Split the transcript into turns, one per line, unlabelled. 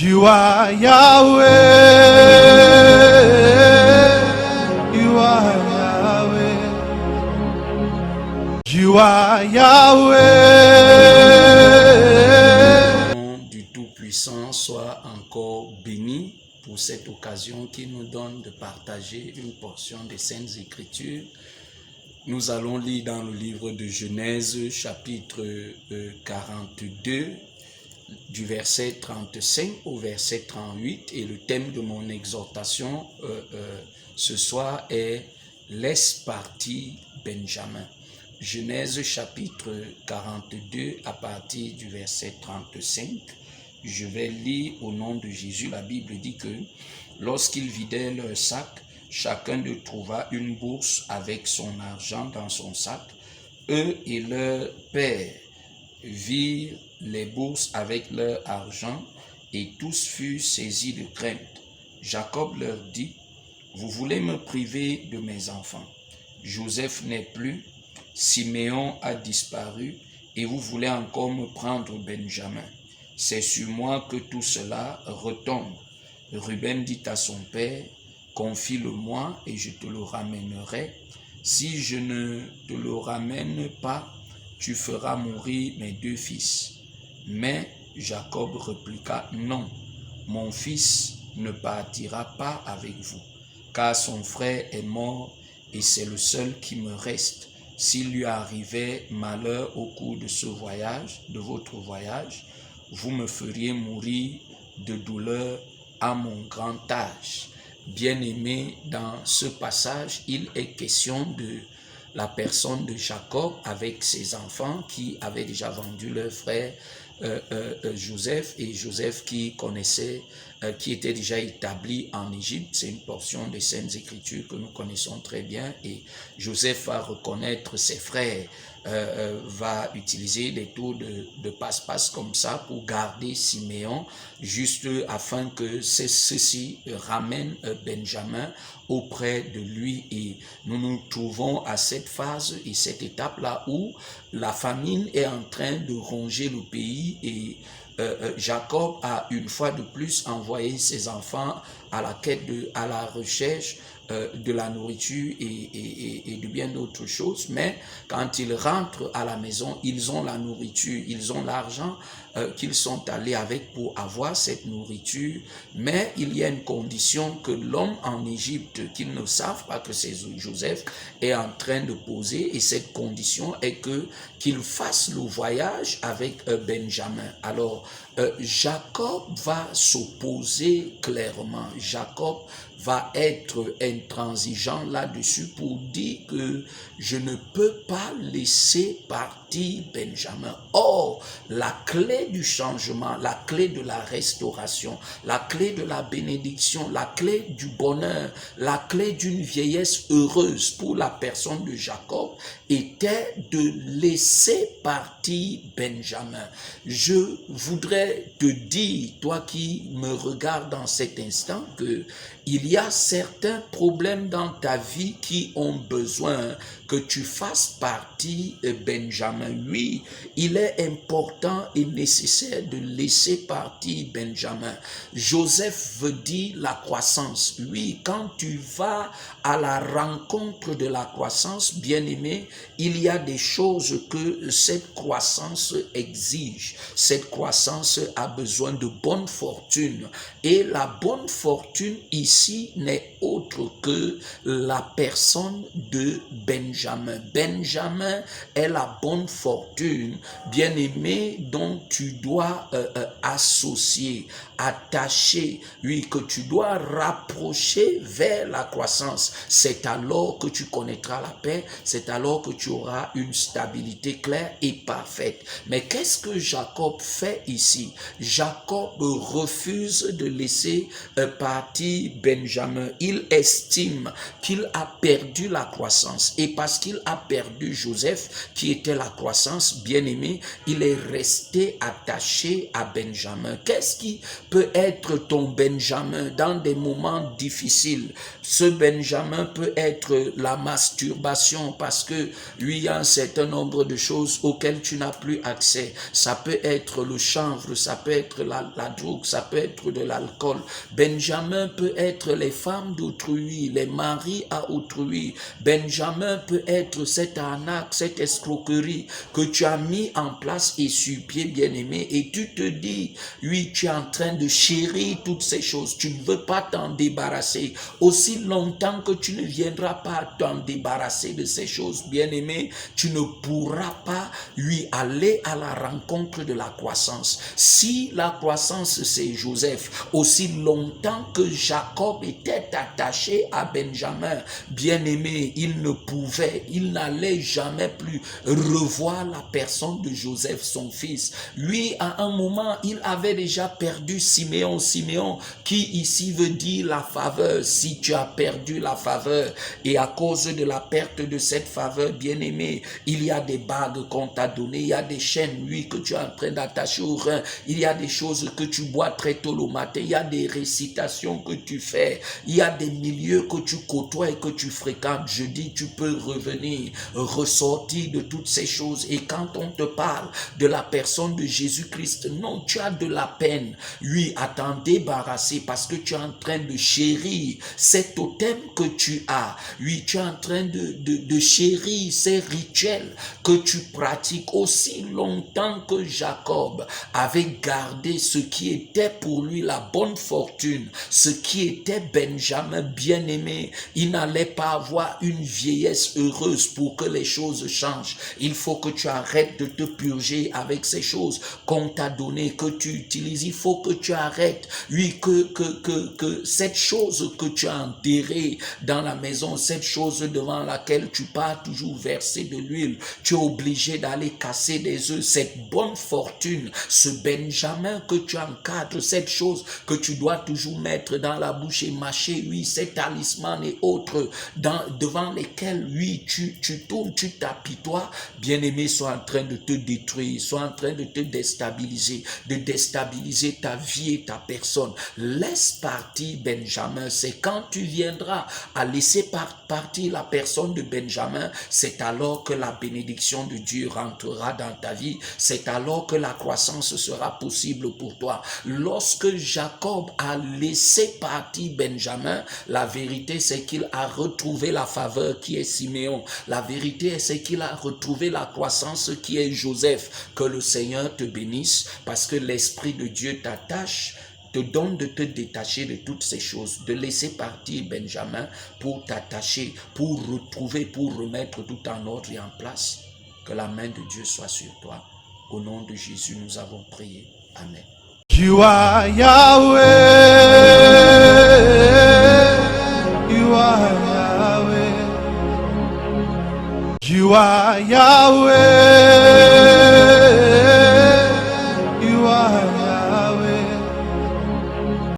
You are Yahweh. You are Yahweh. You are Yahweh.
Le nom du Tout-Puissant soit encore béni pour cette occasion qui nous donne de partager une portion des Saintes Écritures. Nous allons lire dans le livre de Genèse, chapitre 42, du verset 35 au verset 38, et le thème de mon exhortation ce soir est « Laisse partir Benjamin ». Genèse chapitre 42 à partir du verset 35. Je vais lire au nom de Jésus. La Bible dit que lorsqu'ils vidaient leur sac, chacun d'eux trouva une bourse avec son argent dans son sac. Eux et leur père virent les bourses avec leur argent et tous furent saisis de crainte. Jacob leur dit, « Vous voulez me priver de mes enfants. Joseph n'est plus, Siméon a disparu et vous voulez encore me prendre Benjamin. C'est sur moi que tout cela retombe. » Ruben dit à son père, « Confie-le-moi et je te le ramènerai. Si je ne te le ramène pas, tu feras mourir mes deux fils. » Mais Jacob répliqua, « Non, mon fils ne partira pas avec vous, car son frère est mort et c'est le seul qui me reste. S'il lui arrivait malheur au cours de ce voyage, de votre voyage, vous me feriez mourir de douleur à mon grand âge. » Bien-aimé, dans ce passage, il est question de la personne de Jacob avec ses enfants qui avaient déjà vendu leur frère Joseph, et Joseph qui connaissait, qui était déjà établi en Égypte. C'est une portion des Saintes Écritures que nous connaissons très bien, et Joseph va reconnaître ses frères, va utiliser des tours de passe-passe comme ça pour garder Siméon, juste afin que ceux-ci ramènent Benjamin auprès de lui. Et nous nous trouvons à cette phase et cette étape-là où la famine est en train de ronger le pays, et Jacob a une fois de plus envoyé ses enfants à la quête à la recherche de la nourriture et de bien d'autres choses. Mais quand ils rentrent à la maison, ils ont la nourriture, ils ont l'argent qu'ils sont allés avec pour avoir cette nourriture. Mais il y a une condition que l'homme en Égypte, qu'ils ne savent pas que c'est Joseph, est en train de poser, et cette condition est qu'il fasse le voyage avec Benjamin. Alors, Jacob va s'opposer clairement. Jacob va être intransigeant là-dessus pour dire que je ne peux pas laisser partir Benjamin. Or, la clé du changement, la clé de la restauration, la clé de la bénédiction, la clé du bonheur, la clé d'une vieillesse heureuse pour la personne de Jacob était de laisser partir Benjamin. Je voudrais te dire, toi qui me regardes dans cet instant, que il y a certains problèmes dans ta vie qui ont besoin que tu fasses partie Benjamin. Oui, il est important et nécessaire de laisser partir Benjamin. Joseph veut dire la croissance. Oui, quand tu vas à la rencontre de la croissance, bien-aimé, il y a des choses que cette croissance exige. Cette croissance a besoin de bonne fortune. Et la bonne fortune ici n'est autre que la personne de Benjamin. Benjamin est la bonne fortune, bien-aimé, dont tu dois associer, attacher, oui, que tu dois rapprocher vers la croissance. C'est alors que tu connaîtras la paix, c'est alors que tu auras une stabilité claire et parfaite. Mais qu'est-ce que Jacob fait ici? Jacob refuse de laisser partir Benjamin. Il estime qu'il a perdu la croissance, et parce parce qu'il a perdu Joseph, qui était la croissance, bien-aimé, il est resté attaché à Benjamin. Qu'est-ce qui peut être ton Benjamin dans des moments difficiles? Ce Benjamin peut être la masturbation, parce que lui, il y a un certain nombre de choses auxquelles tu n'as plus accès. Ça peut être le chanvre, ça peut être la drogue, ça peut être de l'alcool. Benjamin peut être les femmes d'autrui, les maris à autrui. Benjamin peut être cette arnaque, cette escroquerie que tu as mis en place et sur pied, bien-aimé, et tu te dis, oui, tu es en train de chérir toutes ces choses, tu ne veux pas t'en débarrasser. Aussi longtemps que tu ne viendras pas t'en débarrasser de ces choses, bien-aimé, tu ne pourras pas, oui, aller à la rencontre de la croissance. Si la croissance c'est Joseph, aussi longtemps que Jacob était attaché à Benjamin, bien-aimé, il n'allait jamais plus revoir la personne de Joseph, son fils. Lui, à un moment, il avait déjà perdu Siméon. Siméon, qui ici veut dire la faveur. Si tu as perdu la faveur, et à cause de la perte de cette faveur, bien-aimé, il y a des bagues qu'on t'a données, il y a des chaînes, oui, que tu es en train d'attacher au rein, il y a des choses que tu bois très tôt le matin, il y a des récitations que tu fais, il y a des milieux que tu côtoies et que tu fréquentes. Je dis, tu peux revenir, ressortir de toutes ces choses. Et quand on te parle de la personne de Jésus-Christ, non, tu as de la peine, oui, à t'en débarrasser, parce que tu es en train de chérir cet totem que tu as. Oui, tu es en train de chérir ces rituels que tu pratiques. Aussi longtemps que Jacob avait gardé ce qui était pour lui la bonne fortune, ce qui était Benjamin bien-aimé, il n'allait pas avoir une vieillesse heureuse pour que les choses changent. Il faut que tu arrêtes de te purger avec ces choses qu'on t'a données, que tu utilises. Il faut que tu arrêtes, oui, que cette chose que tu as enterrée dans la maison, cette chose devant laquelle tu pars toujours verser de l'huile, tu es obligé d'aller casser des œufs. Cette bonne fortune, ce Benjamin que tu encadres, cette chose que tu dois toujours mettre dans la bouche et mâcher, oui, ces talismans et autres devant lesquels, oui, tu tournes, tu t'apitoies, bien-aimé, sont en train de te détruire, sont en train de te déstabiliser, de déstabiliser ta vie et ta personne. Laisse partir Benjamin. C'est quand tu viendras à laisser partir la personne de Benjamin, c'est alors que la bénédiction de Dieu rentrera dans ta vie, c'est alors que la croissance sera possible pour toi. Lorsque Jacob a laissé partir Benjamin, la vérité c'est qu'il a retrouvé la faveur qui est Siméon. La vérité c'est qu'il a retrouvé la croissance qui est Joseph. Que le Seigneur te bénisse, parce que l'Esprit de Dieu t'attache, te donne de te détacher de toutes ces choses, de laisser partir Benjamin pour t'attacher, pour retrouver, pour remettre tout en ordre et en place. Que la main de Dieu soit sur toi. Au nom de Jésus, nous avons prié. Amen.
You are Yahweh. You are Yahweh. You are Yahweh.